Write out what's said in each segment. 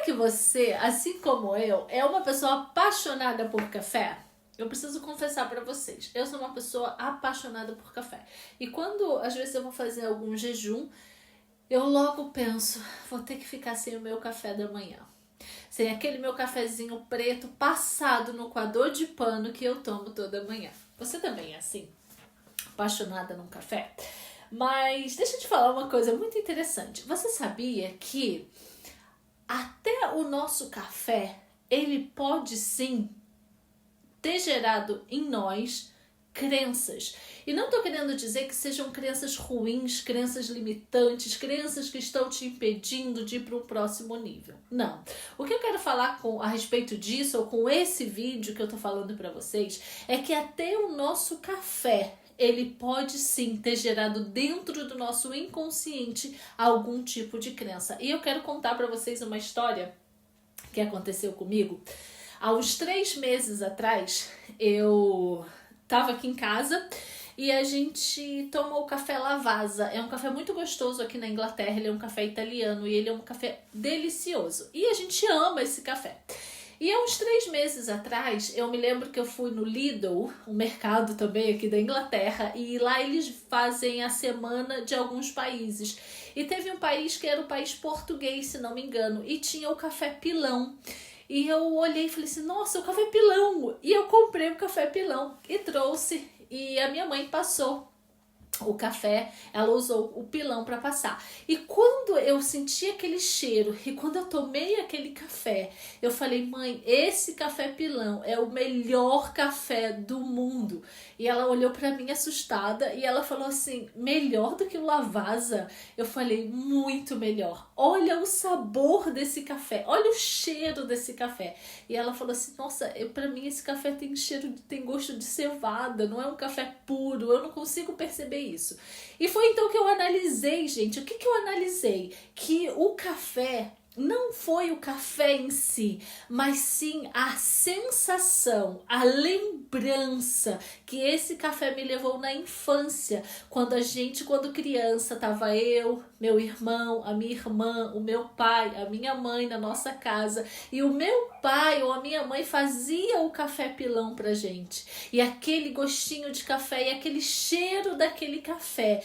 que você, assim como eu, é uma pessoa apaixonada por café? Eu preciso confessar pra vocês, eu sou uma pessoa apaixonada por café. E quando às vezes eu vou fazer algum jejum, eu logo penso, vou ter que ficar sem o meu café da manhã. Sem aquele meu cafezinho preto passado no coador de pano que eu tomo toda manhã. Você também é assim? Apaixonada num café? Mas deixa eu te falar uma coisa muito interessante. Você sabia que até o nosso café, ele pode sim ter gerado em nós crenças. E não estou querendo dizer que sejam crenças ruins, crenças limitantes, crenças que estão te impedindo de ir para um próximo nível. Não. O que eu quero falar a respeito disso, ou com esse vídeo que eu estou falando para vocês, é que até o nosso café, ele pode sim ter gerado dentro do nosso inconsciente algum tipo de crença. E eu quero contar para vocês uma história que aconteceu comigo. Há uns 3 meses atrás, eu estava aqui em casa e a gente tomou o café Lavazza. É um café muito gostoso aqui na Inglaterra, ele é um café italiano e ele é um café delicioso. E a gente ama esse café. E há uns 3 meses atrás, eu me lembro que eu fui no Lidl, um mercado também aqui da Inglaterra, e lá eles fazem a semana de alguns países. E teve um país que era o país português, se não me engano, e tinha o café pilão. E eu olhei e falei assim, nossa, o café pilão! E eu comprei o café pilão e trouxe, e a minha mãe passou o café, ela usou o pilão para passar. E quando eu senti aquele cheiro e quando eu tomei aquele café, eu falei, mãe, esse café pilão é o melhor café do mundo. E ela olhou para mim assustada e ela falou assim, melhor do que o Lavazza? Eu falei, muito melhor. Olha o sabor desse café, olha o cheiro desse café. E ela falou assim, nossa, para mim esse café tem cheiro, tem gosto de cevada, não é um café puro, eu não consigo perceber isso. E foi então que eu analisei, gente. O que eu analisei? Que o café não foi o café em si, mas sim a sensação, a lembrança que esse café me levou na infância, quando criança, tava eu, meu irmão, a minha irmã, o meu pai, a minha mãe na nossa casa, e o meu pai ou a minha mãe fazia o café pilão pra gente. E aquele gostinho de café e aquele cheiro daquele café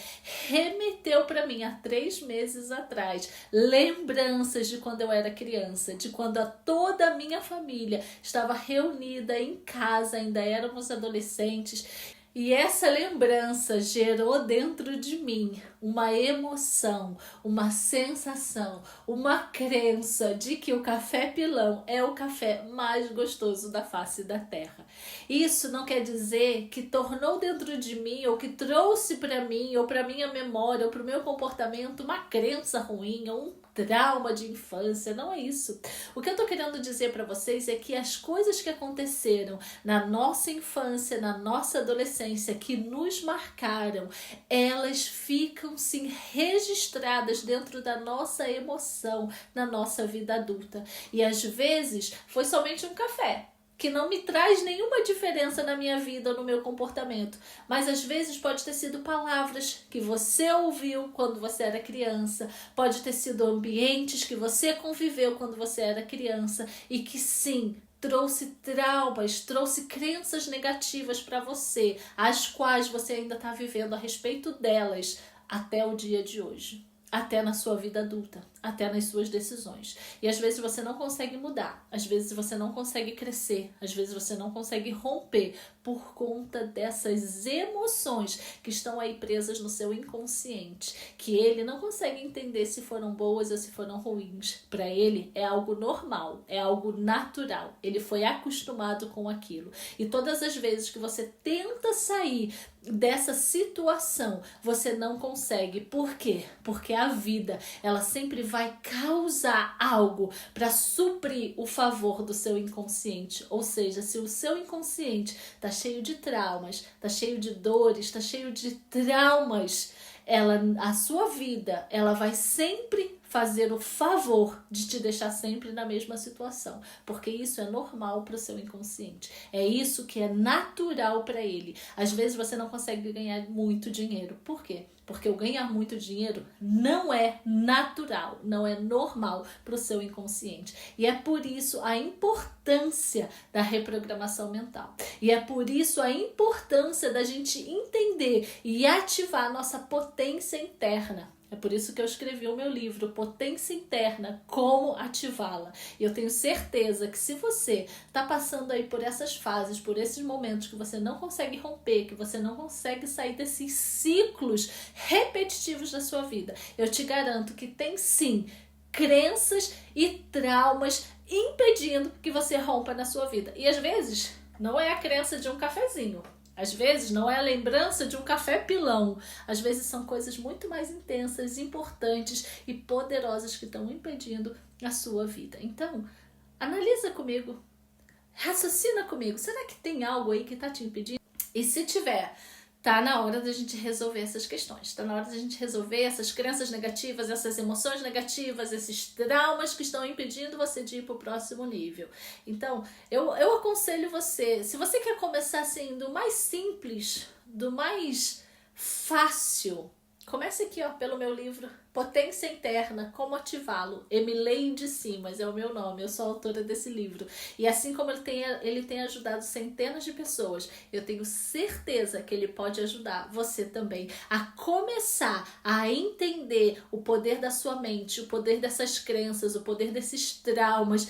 remeteu para mim há 3 meses atrás lembranças de quando eu era criança, de quando toda a minha família estava reunida em casa, ainda éramos adolescentes. E essa lembrança gerou dentro de mim uma emoção, uma sensação, uma crença de que o café pilão é o café mais gostoso da face da terra. Isso não quer dizer que tornou dentro de mim, ou que trouxe para mim, ou para minha memória, ou para o meu comportamento uma crença ruim, ou um trauma de infância, não é isso. O que eu tô querendo dizer para vocês é que as coisas que aconteceram na nossa infância, na nossa adolescência, que nos marcaram, elas ficam sim registradas dentro da nossa emoção, na nossa vida adulta. E às vezes foi somente um café, que não me traz nenhuma diferença na minha vida ou no meu comportamento. Mas às vezes pode ter sido palavras que você ouviu quando você era criança, pode ter sido ambientes que você conviveu quando você era criança e que sim, trouxe traumas, trouxe crenças negativas para você, as quais você ainda está vivendo a respeito delas até o dia de hoje. Até na sua vida adulta, até nas suas decisões. E às vezes você não consegue mudar, às vezes você não consegue crescer, às vezes você não consegue romper por conta dessas emoções que estão aí presas no seu inconsciente, que ele não consegue entender se foram boas ou se foram ruins. Para ele é algo normal, é algo natural, ele foi acostumado com aquilo. E todas as vezes que você tenta sair dessa situação, você não consegue. Por quê? Porque a vida, ela sempre vai causar algo para suprir o favor do seu inconsciente. Ou seja, se o seu inconsciente está cheio de traumas, está cheio de dores, está cheio de traumas, a sua vida, ela vai sempre fazer o favor de te deixar sempre na mesma situação, porque isso é normal para o seu inconsciente. É isso que é natural para ele. Às vezes você não consegue ganhar muito dinheiro. Por quê? Porque o ganhar muito dinheiro não é natural, não é normal para o seu inconsciente. E é por isso a importância da reprogramação mental. E é por isso a importância da gente entender e ativar a nossa potência interna. É por isso que eu escrevi o meu livro, Potência Interna, Como Ativá-la. E eu tenho certeza que se você está passando aí por essas fases, por esses momentos que você não consegue romper, que você não consegue sair desses ciclos repetitivos da sua vida, eu te garanto que tem sim crenças e traumas impedindo que você rompa na sua vida. E às vezes não é a crença de um cafezinho. Às vezes não é a lembrança de um café pilão. Às vezes são coisas muito mais intensas, importantes e poderosas que estão impedindo a sua vida. Então, analisa comigo, raciocina comigo. Será que tem algo aí que está te impedindo? E se tiver, tá na hora da gente resolver essas questões. Tá na hora da gente resolver essas crenças negativas, essas emoções negativas, esses traumas que estão impedindo você de ir para o próximo nível. Então, eu aconselho você, se você quer começar assim, do mais simples, do mais fácil, comece aqui, ó, pelo meu livro Potência Interna, Como Ativá-lo. Emileide Simas é o meu nome, eu sou autora desse livro. E assim como ele tem ajudado centenas de pessoas, eu tenho certeza que ele pode ajudar você também a começar a entender o poder da sua mente, o poder dessas crenças, o poder desses traumas,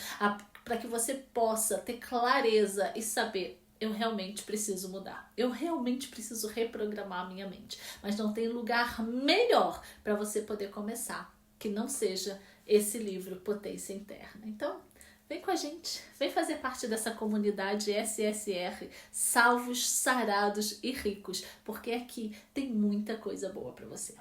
para que você possa ter clareza e saber: eu realmente preciso mudar. Eu realmente preciso reprogramar a minha mente. Mas não tem lugar melhor para você poder começar que não seja esse livro Potência Interna. Então, vem com a gente. Vem fazer parte dessa comunidade SSR, salvos, sarados e ricos. Porque aqui tem muita coisa boa para você.